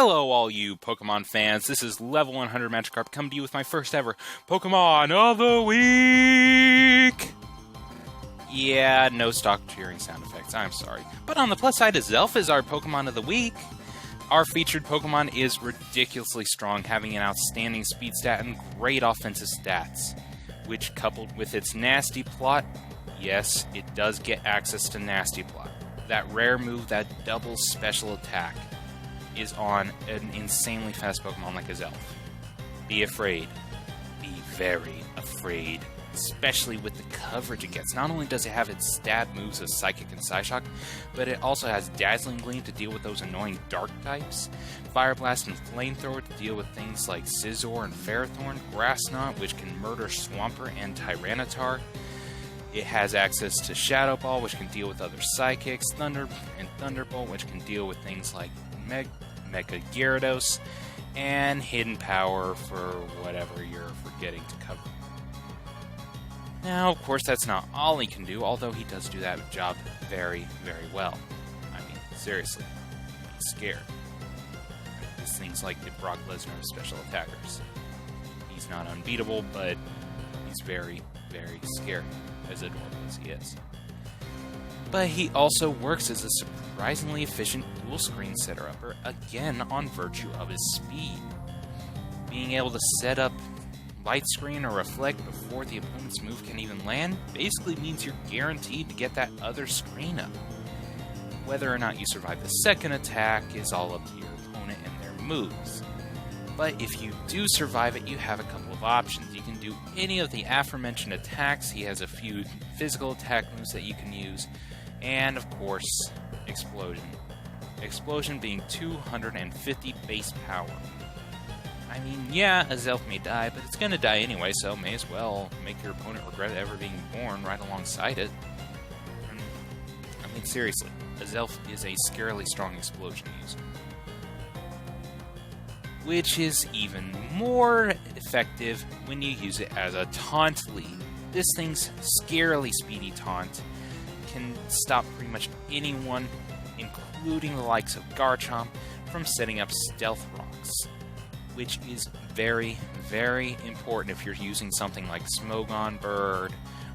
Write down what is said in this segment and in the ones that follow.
Hello all you Pokemon fans, this is Level 100 Magikarp coming to you with my first ever Pokemon of the Week! Yeah, no stock cheering sound effects, I'm sorry. But on the plus side, Azelf is our Pokemon of the Week. Our featured Pokemon is ridiculously strong, having an outstanding speed stat and great offensive stats. Which, coupled with its Nasty Plot, yes, it does get access to Nasty Plot. That rare move that doubles special attack is on an insanely fast Pokemon like Azelf. Be afraid. Be very afraid. Especially with the coverage it gets. Not only does it have its stab moves of Psychic and Psyshock, but it also has Dazzling Gleam to deal with those annoying Dark types, Fire Blast and Flamethrower to deal with things like Scizor and Ferrothorn, Grass Knot, which can murder Swampert and Tyranitar. It has access to Shadow Ball, which can deal with other Psychics, Thunder and Thunderbolt, which can deal with things like Mega Gyarados, and Hidden Power for whatever you're forgetting to cover. Now, of course, that's not all he can do, although he does do that job very, very well. I mean, seriously, be scared. These things like the Brock Lesnar of special attackers. He's not unbeatable, but he's very, very scary, as adorable as he is. But he also works as a surprisingly efficient dual-screen setter-upper, again on virtue of his speed. Being able to set up light screen or reflect before the opponent's move can even land basically means you're guaranteed to get that other screen up. Whether or not you survive the second attack is all up to your opponent and their moves. But if you do survive it, you have a couple of options. You can do any of the aforementioned attacks. He has a few physical attack moves that you can use. And of course, Explosion. Explosion being 250 base power. I mean, yeah, Azelf may die, but it's gonna die anyway, so may as well make your opponent regret ever being born right alongside it. I mean, seriously, Azelf is a scarily strong Explosion user. Which is even more effective when you use it as a taunt lead. This thing's scarily speedy taunt can stop pretty much anyone, including the likes of Garchomp, from setting up Stealth Rocks, which is very, very important if you're using something like Smogon Bird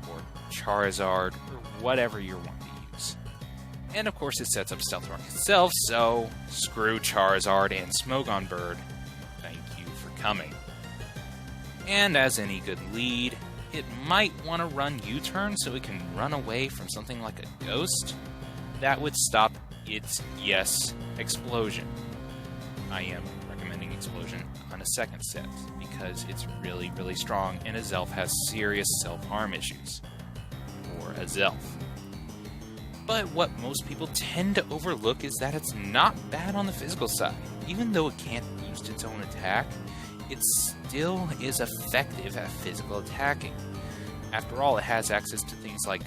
or Charizard or whatever you want to use. And of course it sets up Stealth Rock itself, so screw Charizard and Smogon Bird. Thank you for coming. And as any good lead, it might want to run U-turn so it can run away from something like a Ghost. That would stop its, yes, Explosion. I am recommending Explosion on a second set because it's really, really strong and Azelf has serious self-harm issues. Or Azelf. But what most people tend to overlook is that it's not bad on the physical side. Even though it can't boost its own attack, it still is effective at physical attacking. After all, it has access to things like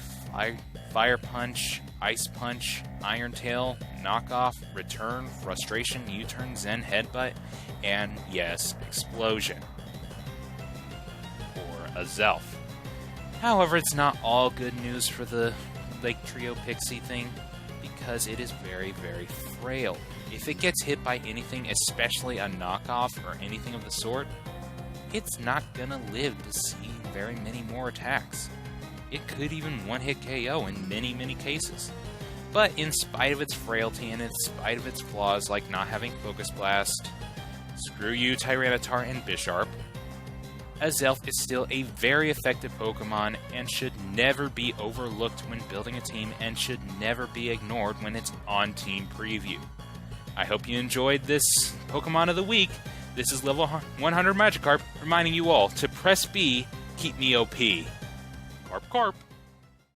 Fire Punch, Ice Punch, Iron Tail, Knockoff, Return, Frustration, U-Turn, Zen Headbutt, and yes, Explosion. Or Azelf. However, it's not all good news for the Lake Trio Pixie thing, because it is very, very frail. If it gets hit by anything, especially a knockoff or anything of the sort, it's not gonna live to see very many more attacks. It could even one-hit KO in many, many cases. But in spite of its frailty and in spite of its flaws like not having Focus Blast, screw you Tyranitar and Bisharp, Azelf is still a very effective Pokemon and should never be overlooked when building a team and should never be ignored when it's on Team Preview. I hope you enjoyed this Pokemon of the Week. This is Level 100 Magikarp reminding you all to press B, keep me OP. Carp.